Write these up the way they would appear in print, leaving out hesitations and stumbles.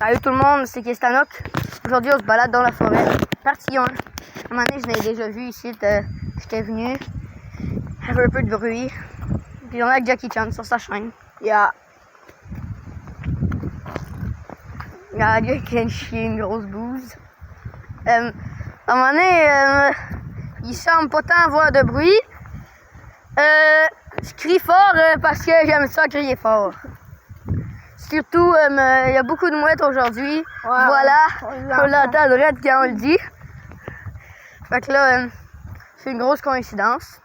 Salut tout le monde, c'est Kestanok. Aujourd'hui, on se balade dans la forêt. Partie 1. À un moment donné, je l'ai déjà vu ici. J'étais venu. Il y avait un peu de bruit. Puis on a Jackie Chan sur sa chaîne. Il y a un gars qui vient de chier une grosse bouse. À un moment donné, il semble pas tant avoir de bruit. Je crie fort parce que j'aime ça crier fort. Surtout, il y a beaucoup de mouettes aujourd'hui. Ouais, voilà, on l'entend direct quand on le dit. Fait que là, c'est une grosse coïncidence.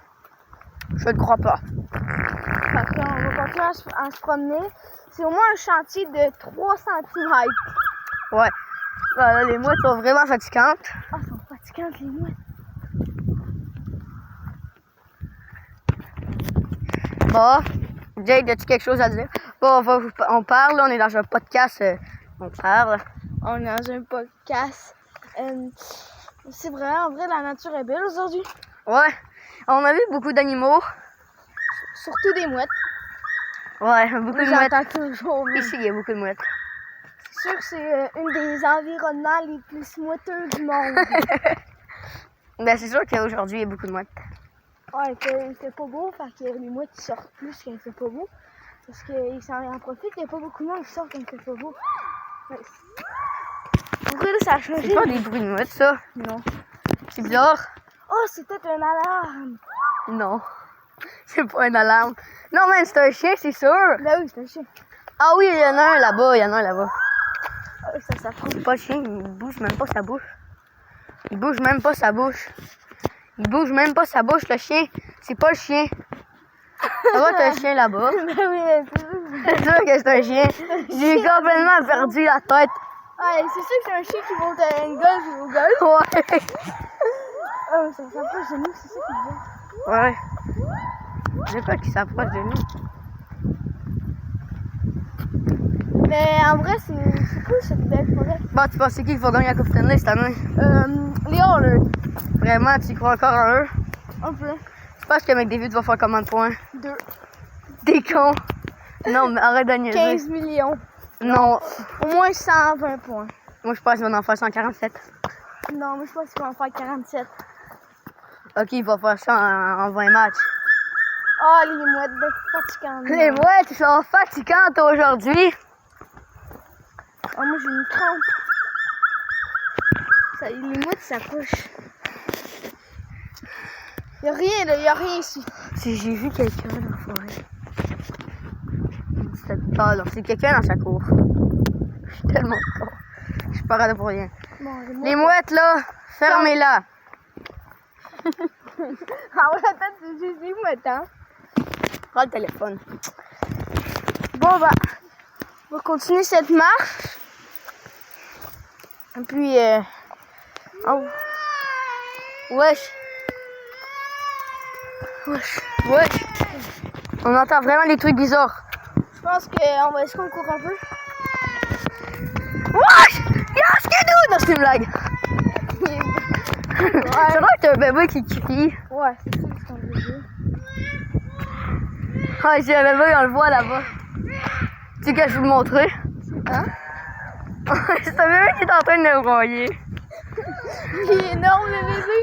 Je ne crois pas. Fait que là, on va continuer à se promener. C'est au moins un chantier de 3 cm. Ouais. Voilà, les mouettes sont vraiment fatigantes. Ah, elles sont fatigantes, les mouettes. Bon, Jade, as-tu quelque chose à dire? Bon, on parle, on est dans un podcast, on parle. On est dans un podcast. C'est vrai, en vrai, la nature est belle aujourd'hui. Ouais, on a vu beaucoup d'animaux. Surtout des mouettes. Ouais, beaucoup de mouettes. J'entends toujours. Ici, il y a beaucoup de mouettes. C'est sûr que c'est une des environnements les plus mouetteux du monde. Ben, c'est sûr qu'aujourd'hui, il y a beaucoup de mouettes. Ouais, il fait pas beau, fait que les mouettes sortent plus quand il fait pas beau. Parce qu'ils en profitent, il n'y a pas beaucoup de monde qui sort quand il fait pas beau. Ouais. Pourquoi là, ça a changé? C'est pas des bruits de mouettes, ça? Non. C'est bizarre? Oh, c'est peut-être une alarme. Non. C'est pas une alarme. Non, man, c'est un chien, c'est sûr. Ben oui, c'est un chien. Ah oui, il y en a un là-bas, il y en a un là-bas. Ah oui, ça s'apprend. C'est pas le chien, il bouge même pas sa bouche. Il bouge même pas sa bouche. Il bouge même pas sa bouche, le chien. C'est pas le chien. Ça va, t'as un chien là-bas. Ben oui, C'est sûr que c'est un chien. J'ai complètement perdu la tête. ouais, c'est sûr que c'est un chien qui monte à une golf ou au golf. Ouais. Ah, mais ça s'approche de nous, c'est ça qui est bien. Ouais. J'ai peur qu'il s'approche de nous. Mais en vrai, c'est cool cette belle forêt. Bon, tu penses qui va gagner la Coupe Stanley cette année? Les Oilers. Vraiment, tu crois encore en eux? Un peu. Tu penses que McDavid va faire combien de points? 2. T'es con. Non, mais arrête de niaiser. 15 millions. Non. Au moins 120 points. Moi, je pense qu'il va en faire 147. Non, mais je pense qu'il va en faire 47. Ok, il va faire ça en 20 matchs. Ah, les mouettes de fatigantes. Les mouettes sont fatigantes aujourd'hui. Ah, moi, j'ai une crampe. Ça, les mouettes s'approchent. Y'a rien là, y'a rien ici. Si j'ai vu quelqu'un dans la forêt. C'est quelqu'un dans sa cour. Je suis tellement con. Je suis pas radé pour rien. Bon, Les mouettes là, fermez-la. Ah ouais, attends, c'est juste des mouettes, hein. Prends le téléphone. Bon, bah, on va continuer cette marche. Et puis, oh. Wesh. Wesh. Wesh. On entend vraiment des trucs bizarres. Je pense qu'on va essayer qu'on court un peu. Wesh! Il y a un skidoo! Non, c'est une blague. C'est vrai que t'as un bébé qui crie. Ouais, c'est ça, c'est un bébé. Ah, j'ai un bébé, on le voit là-bas. Tu sais que je vais vous le montrer? Hein? C'est un bébé qui est en train de me broyer. Il est énorme, le bébé.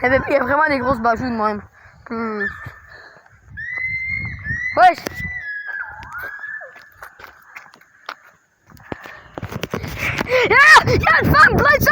Le bébé, il a vraiment des grosses bajoux de même. Wesh! Ah! Il y a une femme pleine de